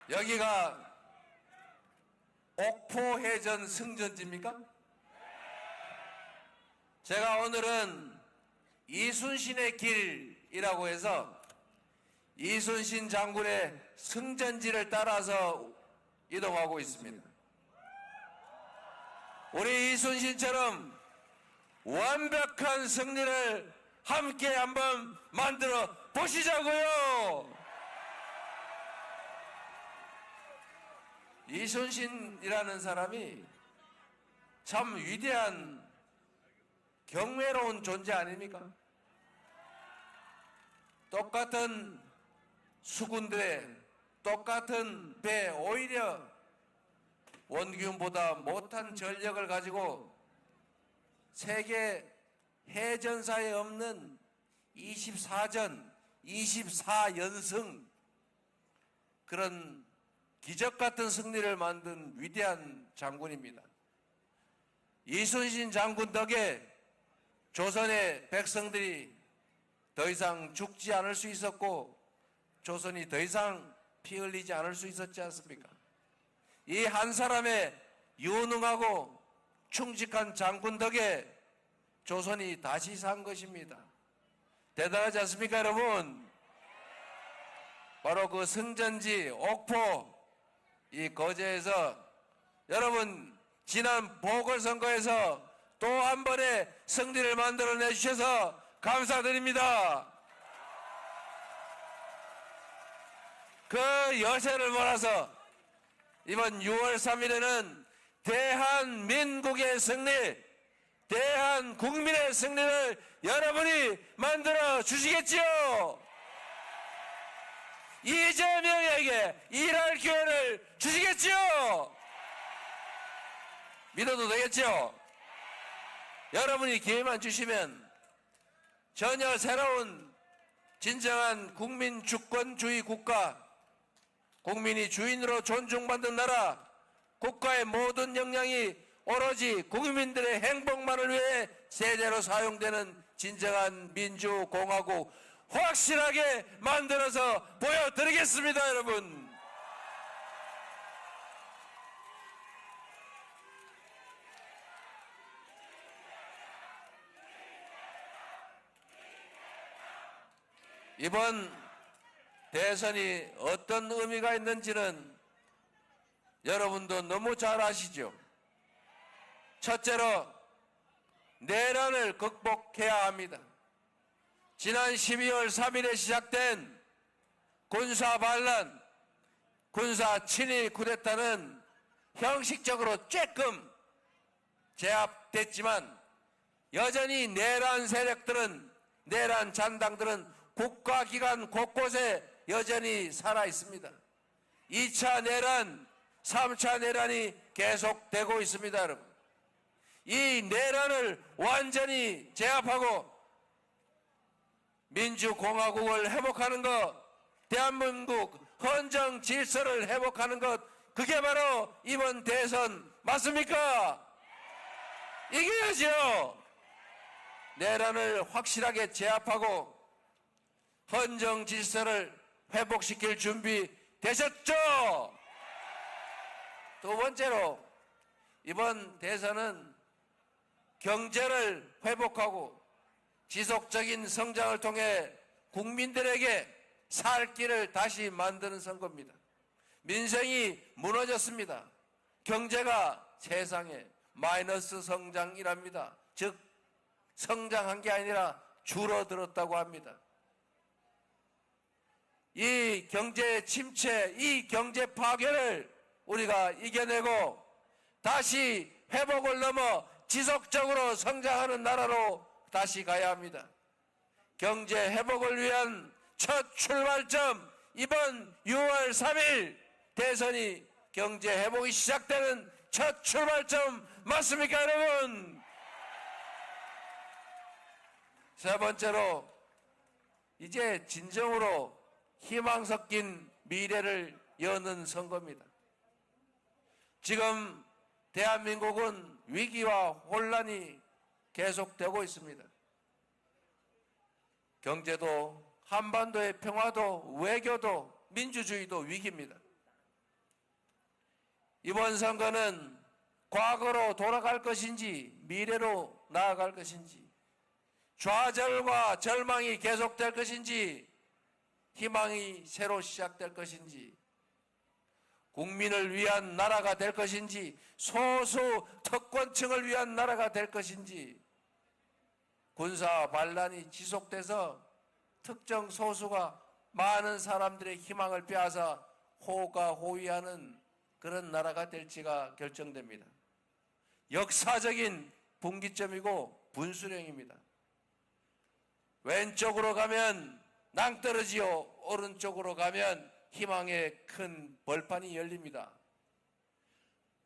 여기가 옥포해전 승전지입니까? 제가 오늘은 이순신의 길이라고 해서 이순신 장군의 승전지를 따라서 이동하고 있습니다. 우리 이순신처럼 완벽한 승리를 함께 한번 만들어 보시자고요. 이순신이라는 사람이 참 위대한 경외로운 존재 아닙니까? 똑같은 수군들의 똑같은 배, 오히려 원균보다 못한 전력을 가지고 세계 해전사에 없는 24전, 24연승 그런 기적같은 승리를 만든 위대한 장군입니다. 이순신 장군 덕에 조선의 백성들이 더 이상 죽지 않을 수 있었고 조선이 더 이상 피 흘리지 않을 수 있었지 않습니까? 이 한 사람의 유능하고 충직한 장군 덕에 조선이 다시 산 것입니다. 대단하지 않습니까, 여러분? 바로 그 승전지 옥포 이 거제에서 여러분 지난 보궐선거에서 또 한 번의 승리를 만들어내 주셔서 감사드립니다. 그 여세를 몰아서 이번 6월 3일에는 대한민국의 승리, 대한국민의 승리를 여러분이 만들어 주시겠지요? 이재명에게 일할 기회를 주시겠지요? 믿어도 되겠죠? 여러분이 기회만 주시면 전혀 새로운 진정한 국민 주권주의 국가, 국민이 주인으로 존중받는 나라, 국가의 모든 역량이 오로지 국민들의 행복만을 위해 제대로 사용되는 진정한 민주공화국 확실하게 만들어서 보여드리겠습니다, 여러분. 이번 대선이 어떤 의미가 있는지는 여러분도 너무 잘 아시죠? 첫째로 내란을 극복해야 합니다. 지난 12월 3일에 시작된 군사 반란, 군사 친위 쿠데타는 형식적으로 쬐끔 제압됐지만 여전히 내란 세력들은, 내란 잔당들은 국가기관 곳곳에 여전히 살아 있습니다. 2차 내란, 3차 내란이 계속되고 있습니다, 여러분. 이 내란을 완전히 제압하고 민주공화국을 회복하는 것, 대한민국 헌정 질서를 회복하는 것, 그게 바로 이번 대선 맞습니까? 이겨야죠. 내란을 확실하게 제압하고 헌정 질서를 회복시킬 준비 되셨죠? 두 번째로 이번 대선은 경제를 회복하고 지속적인 성장을 통해 국민들에게 살 길을 다시 만드는 선거입니다. 민생이 무너졌습니다. 경제가 세상에 마이너스 성장이랍니다. 즉 성장한 게 아니라 줄어들었다고 합니다. 이 경제 침체, 이 경제 파괴를 우리가 이겨내고 다시 회복을 넘어 지속적으로 성장하는 나라로 다시 가야 합니다. 경제 회복을 위한 첫 출발점, 이번 6월 3일 대선이 경제 회복이 시작되는 첫 출발점 맞습니까, 여러분? 세 번째로 이제 진정으로 희망 섞인 미래를 여는 선거입니다. 지금 대한민국은 위기와 혼란이 계속되고 있습니다. 경제도, 한반도의 평화도, 외교도, 민주주의도 위기입니다. 이번 선거는 과거로 돌아갈 것인지 미래로 나아갈 것인지, 좌절과 절망이 계속될 것인지 희망이 새로 시작될 것인지, 국민을 위한 나라가 될 것인지 소수 특권층을 위한 나라가 될 것인지, 군사 반란이 지속돼서 특정 소수가 많은 사람들의 희망을 빼앗아 호가호위하는 그런 나라가 될지가 결정됩니다. 역사적인 분기점이고 분수령입니다. 왼쪽으로 가면 낭떠러지요, 오른쪽으로 가면 희망의 큰 벌판이 열립니다.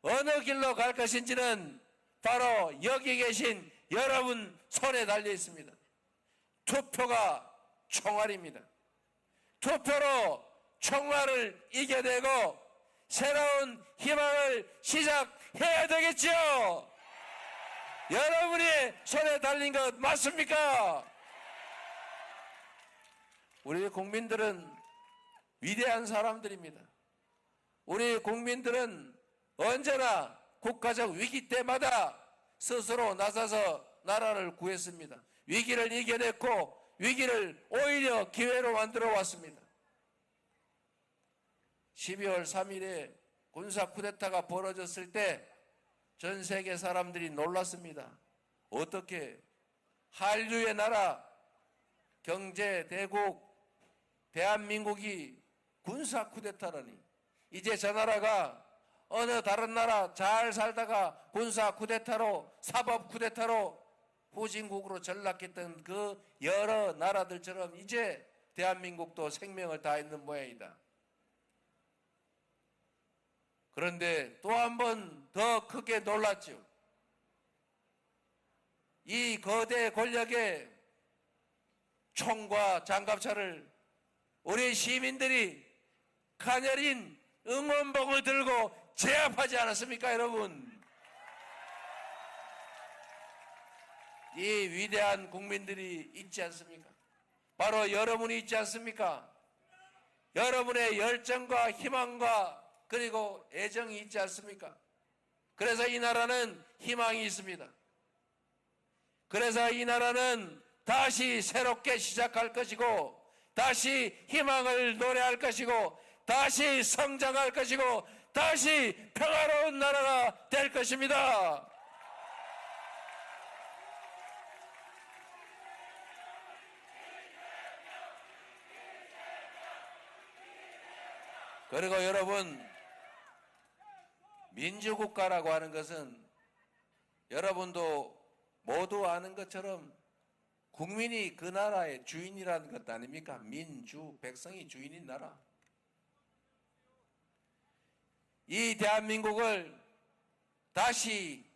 어느 길로 갈 것인지는 바로 여기 계신 여러분 손에 달려 있습니다. 투표가 총알입니다. 투표로 총알을 이겨내고 새로운 희망을 시작해야 되겠죠. 여러분의 손에 달린 것 맞습니까? 우리 국민들은 위대한 사람들입니다. 우리 국민들은 언제나 국가적 위기 때마다 스스로 나서서 나라를 구했습니다. 위기를 이겨냈고 위기를 오히려 기회로 만들어 왔습니다. 12월 3일에 군사 쿠데타가 벌어졌을 때 전 세계 사람들이 놀랐습니다. 어떻게 한류의 나라, 경제 대국 대한민국이 군사 쿠데타라니. 이제 저 나라가 어느 다른 나라 잘 살다가 군사 쿠데타로, 사법 쿠데타로 후진국으로 전락했던 그 여러 나라들처럼 이제 대한민국도 생명을 다했는 모양이다. 그런데 또 한 번 더 크게 놀랐죠. 이 거대 권력의 총과 장갑차를 우리 시민들이 가녀린 응원봉을 들고 제압하지 않았습니까, 여러분? 이 위대한 국민들이 있지 않습니까? 바로 여러분이 있지 않습니까? 여러분의 열정과 희망과 그리고 애정이 있지 않습니까? 그래서 이 나라는 희망이 있습니다. 그래서 이 나라는 다시 새롭게 시작할 것이고, 다시 희망을 노래할 것이고, 다시 성장할 것이고, 다시 평화로운 나라가 될 것입니다. 그리고 여러분, 민주국가라고 하는 것은 여러분도 모두 아는 것처럼 국민이 그 나라의 주인이라는 것 아닙니까? 민주, 백성이 주인인 나라. 이 대한민국을 다시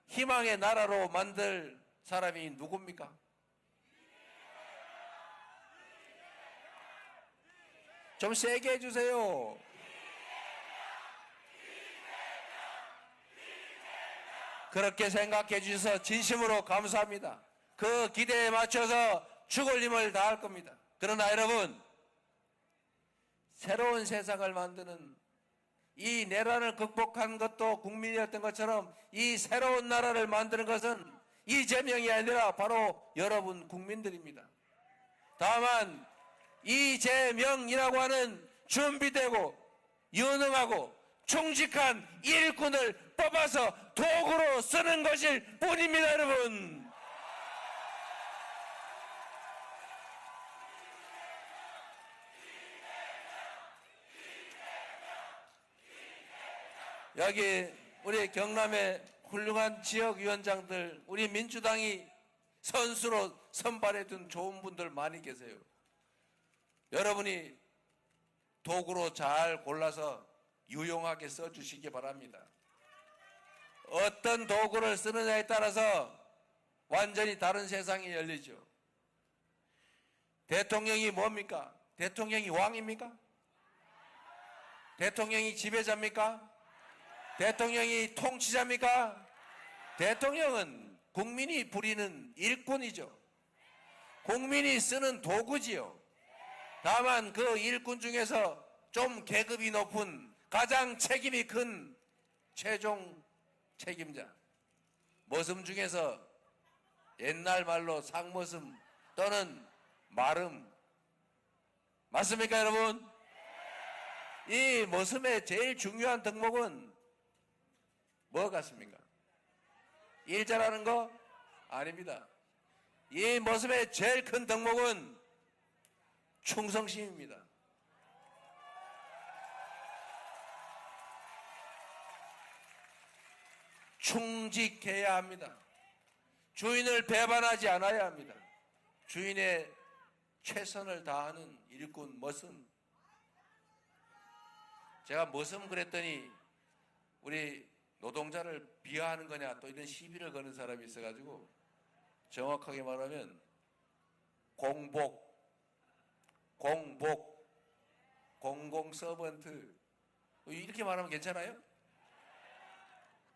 희망의 나라로 만들 사람이 누굽니까? 좀 세게 해주세요. 그렇게 생각해 주셔서 진심으로 감사합니다. 그 기대에 맞춰서 죽을 힘을 다할 겁니다. 그러나 여러분, 새로운 세상을 만드는 이 내란을 극복한 것도 국민이었던 것처럼 이 새로운 나라를 만드는 것은 이재명이 아니라 바로 여러분 국민들입니다. 다만 이재명이라고 하는 준비되고 유능하고 충직한 일꾼을 뽑아서 도구로 쓰는 것일 뿐입니다, 여러분. 여기 우리 경남의 훌륭한 지역위원장들, 우리 민주당이 선수로 선발해둔 좋은 분들 많이 계세요. 여러분이 도구로 잘 골라서 유용하게 써주시기 바랍니다. 어떤 도구를 쓰느냐에 따라서 완전히 다른 세상이 열리죠. 대통령이 뭡니까? 대통령이 왕입니까? 대통령이 지배자입니까? 대통령이 통치자입니까? 대통령은 국민이 부리는 일꾼이죠. 국민이 쓰는 도구지요. 다만 그 일꾼 중에서 좀 계급이 높은, 가장 책임이 큰 최종 책임자. 머슴 중에서 옛날 말로 상머슴 또는 마름. 맞습니까, 여러분? 이 머슴의 제일 중요한 덕목은 뭐 같습니까? 일 잘하는 거? 아닙니다. 이 머슴의 제일 큰 덕목은 충성심입니다. 충직해야 합니다. 주인을 배반하지 않아야 합니다. 주인의 최선을 다하는 일꾼 머슴. 제가 머슴 그랬더니 우리 노동자를 비하하는 거냐 또 이런 시비를 거는 사람이 있어가지고 정확하게 말하면 공공서번트 이렇게 말하면 괜찮아요?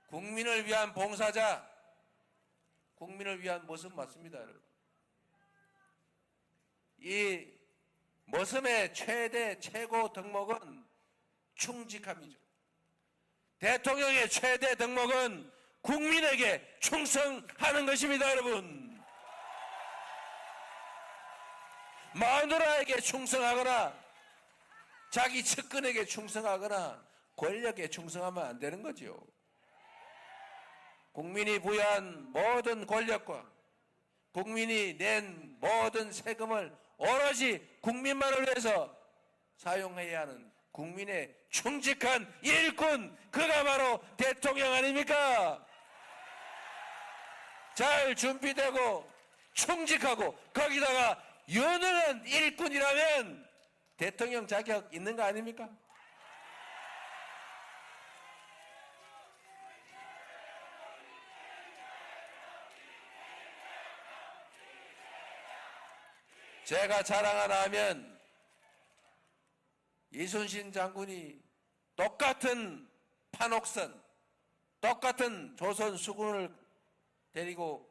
국민을 위한 봉사자, 국민을 위한 머슴 맞습니다, 여러분. 이 머슴의 최고 덕목은 충직함이죠. 대통령의 최대 덕목은 국민에게 충성하는 것입니다, 여러분. 마누라에게 충성하거나 자기 측근에게 충성하거나 권력에 충성하면 안 되는 거죠. 국민이 부여한 모든 권력과 국민이 낸 모든 세금을 오로지 국민만을 위해서 사용해야 하는 국민의 충직한 일꾼, 그가 바로 대통령 아닙니까? 잘 준비되고 충직하고 거기다가 유능한 일꾼이라면 대통령 자격 있는 거 아닙니까? 제가 자랑 하나 하면 이순신 장군이 똑같은 판옥선, 똑같은 조선 수군을 데리고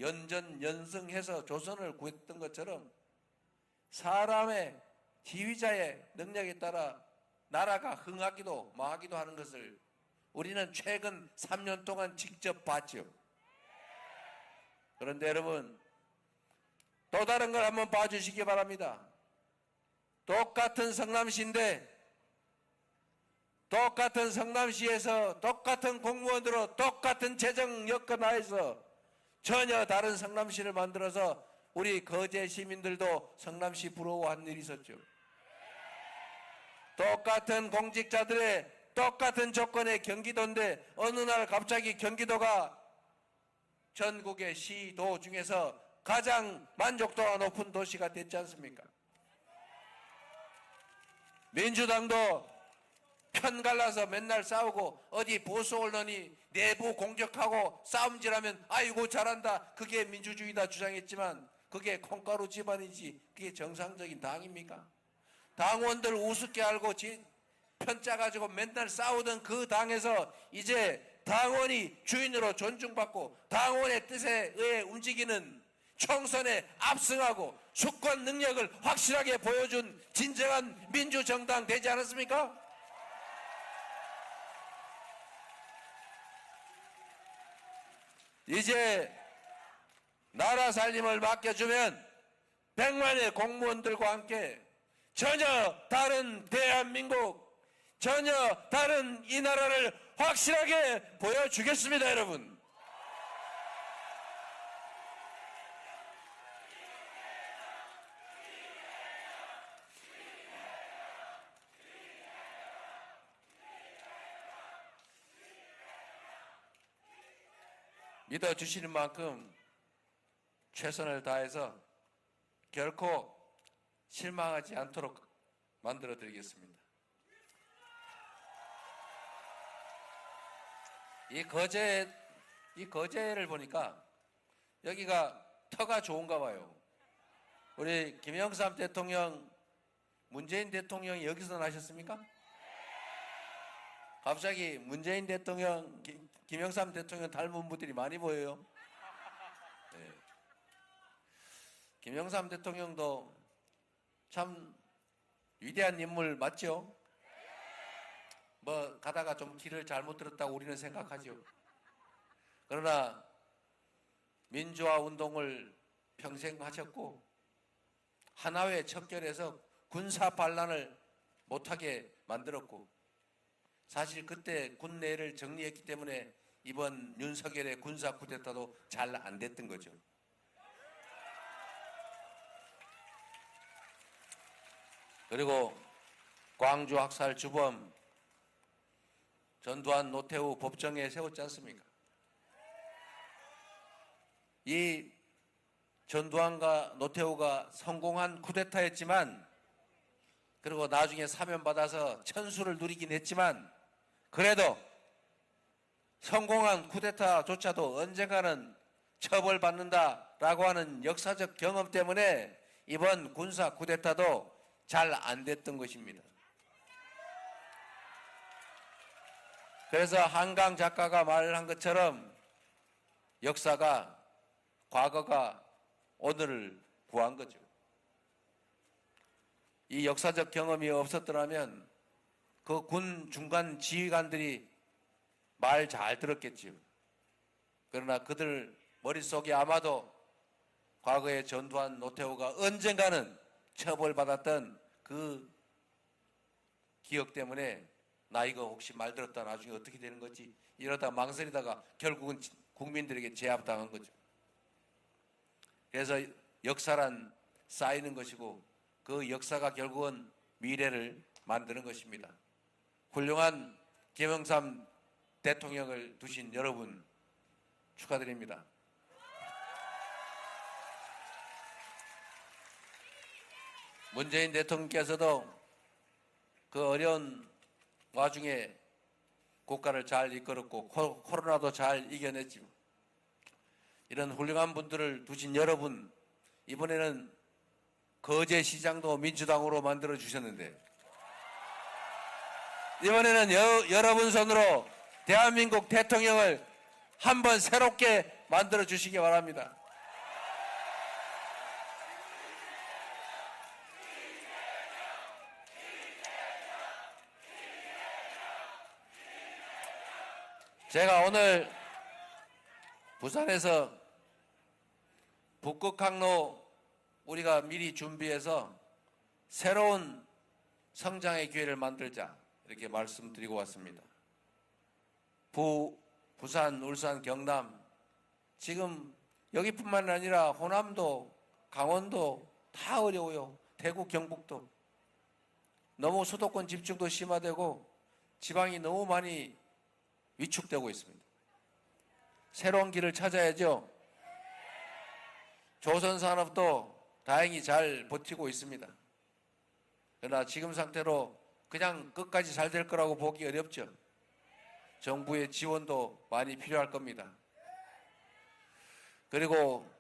연전연승해서 조선을 구했던 것처럼 사람의 지휘자의 능력에 따라 나라가 흥하기도 망하기도 하는 것을 우리는 최근 3년 동안 직접 봤죠. 그런데 여러분, 또 다른 걸 한번 봐주시기 바랍니다. 똑같은 성남시인데 똑같은 성남시에서 똑같은 공무원으로 똑같은 재정 여건 하에서 전혀 다른 성남시를 만들어서 우리 거제 시민들도 성남시 부러워한 일이 있었죠. 똑같은 공직자들의 똑같은 조건의 경기도인데 어느 날 갑자기 경기도가 전국의 시도 중에서 가장 만족도가 높은 도시가 됐지 않습니까? 민주당도 편 갈라서 맨날 싸우고 어디 보수 언론이 내부 공격하고 싸움질하면 아이고 잘한다, 그게 민주주의다 주장했지만 그게 콩가루 집안이지 그게 정상적인 당입니까? 당원들 우습게 알고 편짜 가지고 맨날 싸우던 그 당에서 이제 당원이 주인으로 존중받고 당원의 뜻에 의해 움직이는 총선에 압승하고 수권 능력을 확실하게 보여준 진정한 민주정당 되지 않았습니까? 이제 나라 살림을 맡겨주면 100만의 공무원들과 함께 전혀 다른 대한민국, 전혀 다른 이 나라를 확실하게 보여주겠습니다, 여러분. 믿어주시는 만큼 최선을 다해서 결코 실망하지 않도록 만들어 드리겠습니다. 이 거제를 보니까 여기가 터가 좋은가 봐요. 우리 김영삼 대통령, 문재인 대통령이 여기서 나셨습니까? 갑자기 문재인 대통령, 김영삼 대통령 닮은 분들이 많이 보여요. 네. 김영삼 대통령도 참 위대한 인물 맞죠? 뭐 가다가 좀 길을 잘못 들었다고 우리는 생각하죠. 그러나 민주화 운동을 평생 하셨고 하나회 척결해서 군사 반란을 못하게 만들었고 사실 그때 군내를 정리했기 때문에 이번 윤석열의 군사 쿠데타도 잘 안 됐던 거죠. 그리고 광주 학살 주범 전두환 노태우 법정에 세웠지 않습니까? 이 전두환과 노태우가 성공한 쿠데타였지만 그리고 나중에 사면받아서 천수를 누리긴 했지만 그래도 성공한 쿠데타조차도 언젠가는 처벌받는다라고 하는 역사적 경험 때문에 이번 군사 쿠데타도 잘 안 됐던 것입니다. 그래서 한강 작가가 말한 것처럼 역사가 과거가 오늘을 구한 거죠. 이 역사적 경험이 없었더라면 그 군 중간 지휘관들이 말 잘 들었겠지요. 그러나 그들 머릿속에 아마도 과거의 전두환 노태우가 언젠가는 처벌받았던 그 기억 때문에 나 이거 혹시 말 들었다 나중에 어떻게 되는 거지 이러다 망설이다가 결국은 국민들에게 제압당한 거죠. 그래서 역사란 쌓이는 것이고 그 역사가 결국은 미래를 만드는 것입니다. 훌륭한 김영삼 대통령을 두신 여러분 축하드립니다. 문재인 대통령께서도 그 어려운 와중에 국가를 잘 이끌었고 코로나도 잘 이겨냈지요. 이런 훌륭한 분들을 두신 여러분, 이번에는 거제시장도 민주당으로 만들어 주셨는데 이번에는 여러분 손으로 대한민국 대통령을 한번 새롭게 만들어 주시기 바랍니다. 제가 오늘 부산에서 북극항로 우리가 미리 준비해서 새로운 성장의 기회를 만들자 이렇게 말씀드리고 왔습니다. 부산, 울산, 경남 지금 여기뿐만 아니라 호남도 강원도 다 어려워요. 대구, 경북도 너무 수도권 집중도 심화되고 지방이 너무 많이 위축되고 있습니다. 새로운 길을 찾아야죠. 조선산업도 다행히 잘 버티고 있습니다. 그러나 지금 상태로 그냥 끝까지 잘 될 거라고 보기 어렵죠. 정부의 지원도 많이 필요할 겁니다. 그리고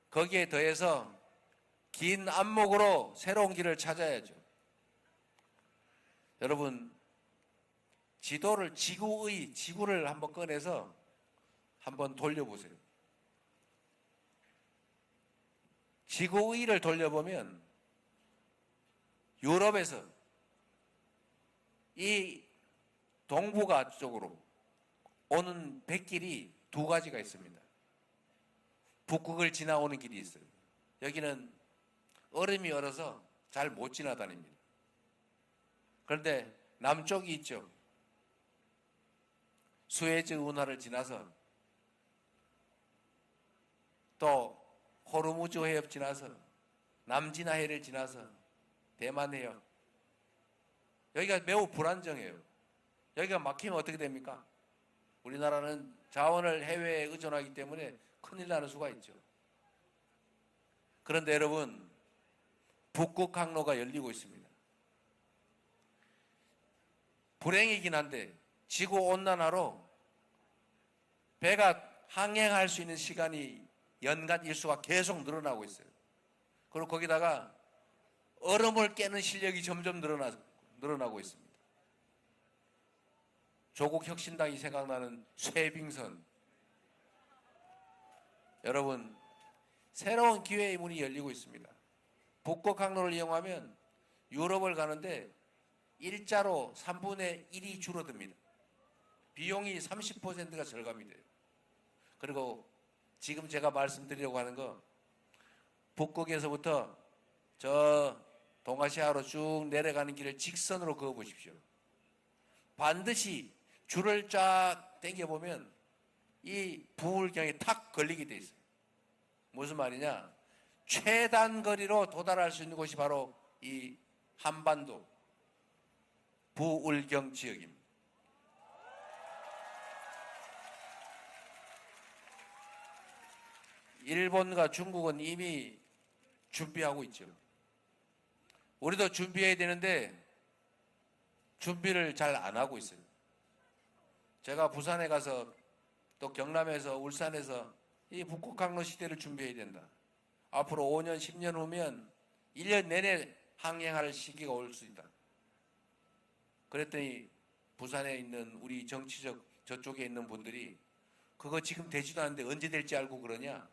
거기에 더해서 긴 안목으로 새로운 길을 찾아야죠. 여러분 지도를 지구를 한번 꺼내서 한번 돌려보세요. 지구의를 돌려보면 유럽에서 이 동북아 쪽으로 오는 백길이 두 가지가 있습니다. 북극을 지나오는 길이 있어요. 여기는 얼음이 얼어서 잘 못 지나다닙니다. 그런데 남쪽이 있죠. 수에즈 운하를 지나서 또 호르무즈 해협 지나서 남진해를 지나서 대만 해협 여기가 매우 불안정해요. 여기가 막히면 어떻게 됩니까? 우리나라는 자원을 해외에 의존하기 때문에 큰일 나는 수가 있죠. 그런데 여러분 북극 항로가 열리고 있습니다. 불행이긴 한데 지구온난화로 배가 항행할 수 있는 시간이 연간 일수가 계속 늘어나고 있어요. 그리고 거기다가 얼음을 깨는 실력이 점점 늘어나고 있습니다. 조국 혁신당이 생각나는 쇠빙선. 여러분 새로운 기회의 문이 열리고 있습니다. 북극 항로를 이용하면 유럽을 가는데 일자로 3분의 1이 줄어듭니다. 비용이 30%가 절감이 돼요. 그리고 지금 제가 말씀드리려고 하는 거, 북극에서부터 저 동아시아로 쭉 내려가는 길을 직선으로 그어 보십시오. 반드시 줄을 쫙 당겨보면 이 부울경에 탁 걸리게 돼 있어요. 무슨 말이냐? 최단 거리로 도달할 수 있는 곳이 바로 이 한반도 부울경 지역입니다. 일본과 중국은 이미 준비하고 있죠. 우리도 준비해야 되는데 준비를 잘 안 하고 있어요. 제가 부산에 가서 또 경남에서 울산에서 이 북극항로 시대를 준비해야 된다. 앞으로 5년, 10년 후면 1년 내내 항행할 시기가 올 수 있다. 그랬더니 부산에 있는 우리 정치적 저쪽에 있는 분들이 그거 지금 되지도 않는데 언제 될지 알고 그러냐?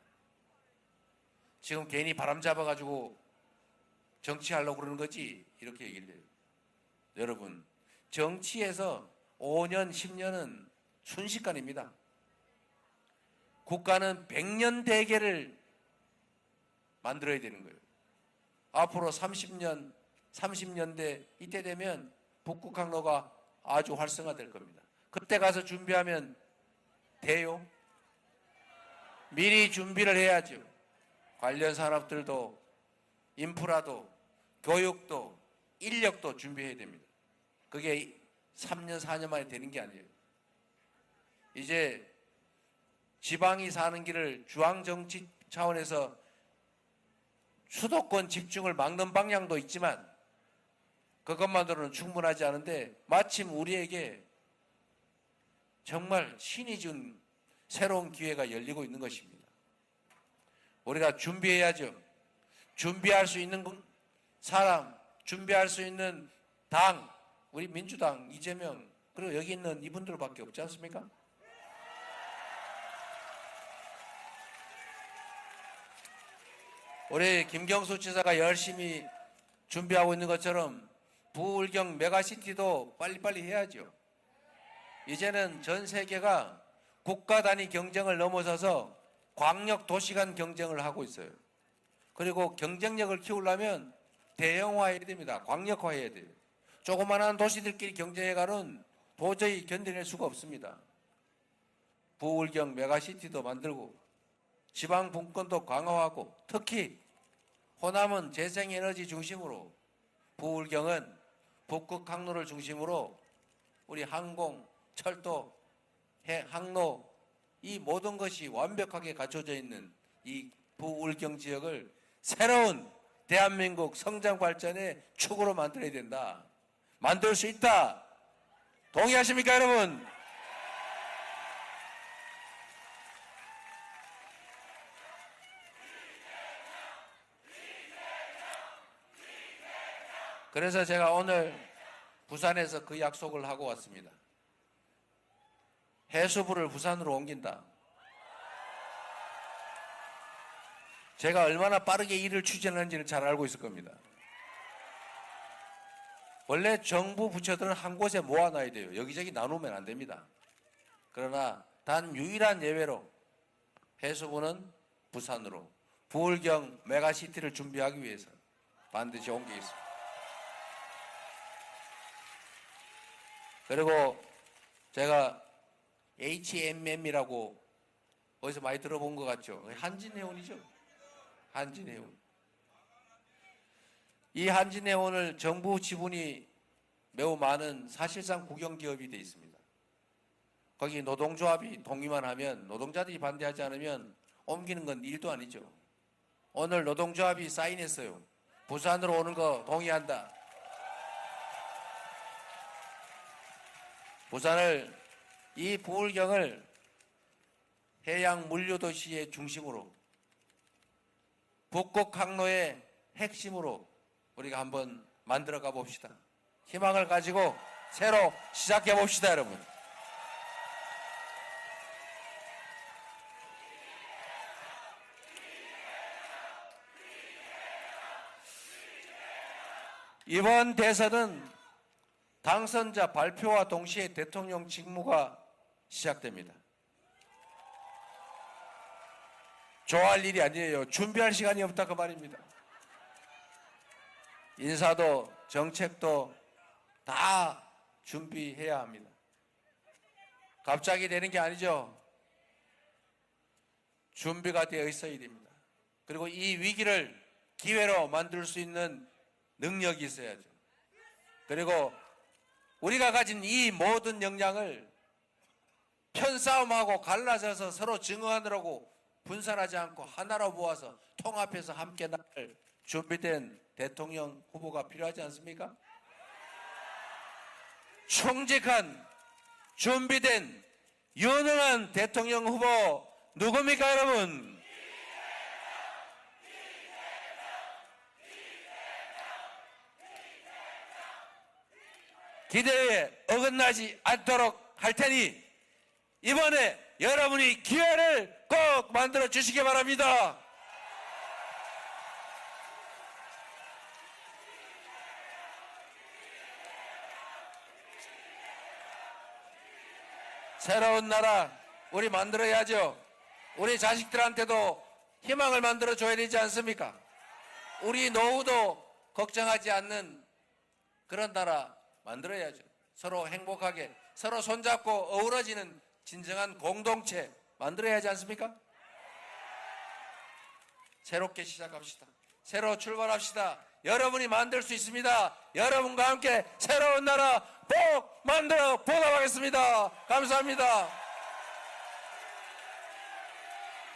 지금 괜히 바람 잡아가지고 정치하려고 그러는 거지? 이렇게 얘기를 해요. 여러분, 정치에서 5년, 10년은 순식간입니다. 국가는 100년 대계를 만들어야 되는 거예요. 앞으로 30년, 30년대 이때 되면 북극항로가 아주 활성화될 겁니다. 그때 가서 준비하면 돼요? 미리 준비를 해야죠. 관련 산업들도 인프라도 교육도 인력도 준비해야 됩니다. 그게 3년, 4년 만에 되는 게 아니에요. 이제 지방이 사는 길을 중앙정치 차원에서 수도권 집중을 막는 방향도 있지만 그것만으로는 충분하지 않은데 마침 우리에게 정말 신이 준 새로운 기회가 열리고 있는 것입니다. 우리가 준비해야죠. 준비할 수 있는 사람, 준비할 수 있는 당, 우리 민주당, 이재명, 그리고 여기 있는 이분들밖에 없지 않습니까? 우리 김경수 지사가 열심히 준비하고 있는 것처럼 부울경 메가시티도 빨리빨리 해야죠. 이제는 전 세계가 국가 단위 경쟁을 넘어서서 광역 도시 간 경쟁을 하고 있어요. 그리고 경쟁력을 키우려면 대형화해야 됩니다. 광역화해야 돼요. 조그마한 도시들끼리 경쟁해가는 도저히 견뎌낼 수가 없습니다. 부울경 메가시티도 만들고 지방 분권도 강화하고 특히 호남은 재생에너지 중심으로 부울경은 북극항로를 중심으로 우리 항공, 철도, 항로 이 모든 것이 완벽하게 갖춰져 있는 이 부울경 지역을 새로운 대한민국 성장 발전의 축으로 만들어야 된다. 만들 수 있다. 동의하십니까, 여러분? 그래서 제가 오늘 부산에서 그 약속을 하고 왔습니다. 해수부를 부산으로 옮긴다. 제가 얼마나 빠르게 일을 추진하는지를 잘 알고 있을 겁니다. 원래 정부 부처들은 한 곳에 모아놔야 돼요. 여기저기 나누면 안 됩니다. 그러나 단 유일한 예외로 해수부는 부산으로 부울경 메가시티를 준비하기 위해서 반드시 옮기겠습니다. 그리고 제가 HMM이라고 어디서 많이 들어본 것 같죠? 한진해운이죠. 한진해운. 이 한진해운을 정부 지분이 매우 많은 사실상 국영기업이 되어 있습니다. 거기 노동조합이 동의만 하면 노동자들이 반대하지 않으면 옮기는 건 일도 아니죠. 오늘 노동조합이 사인했어요. 부산으로 오는 거 동의한다. 부산을 이 부울경을 해양 물류도시의 중심으로 북극항로의 핵심으로 우리가 한번 만들어가 봅시다. 희망을 가지고 새로 시작해 봅시다, 여러분. 이번 대선은 당선자 발표와 동시에 대통령 직무가 시작됩니다. 좋아할 일이 아니에요. 준비할 시간이 없다 그 말입니다. 인사도 정책도 다 준비해야 합니다. 갑자기 되는 게 아니죠. 준비가 되어 있어야 됩니다. 그리고 이 위기를 기회로 만들 수 있는 능력이 있어야죠. 그리고 우리가 가진 이 모든 역량을 편싸움하고 갈라져서 서로 증오하느라고 분산하지 않고 하나로 모아서 통합해서 함께 나갈 준비된 대통령 후보가 필요하지 않습니까? 충직한 준비된 유능한 대통령 후보 누굽니까 여러분? 기대에 어긋나지 않도록 할 테니 이번에 여러분이 기회를 꼭 만들어 주시기 바랍니다. 새로운 나라 우리 만들어야죠. 우리 자식들한테도 희망을 만들어 줘야 되지 않습니까? 우리 노후도 걱정하지 않는 그런 나라 만들어야죠. 서로 행복하게 서로 손잡고 어우러지는 진정한 공동체 만들어야 하지 않습니까? 새롭게 시작합시다. 새로 출발합시다. 여러분이 만들 수 있습니다. 여러분과 함께 새로운 나라 꼭 만들어 보답하겠습니다. 감사합니다.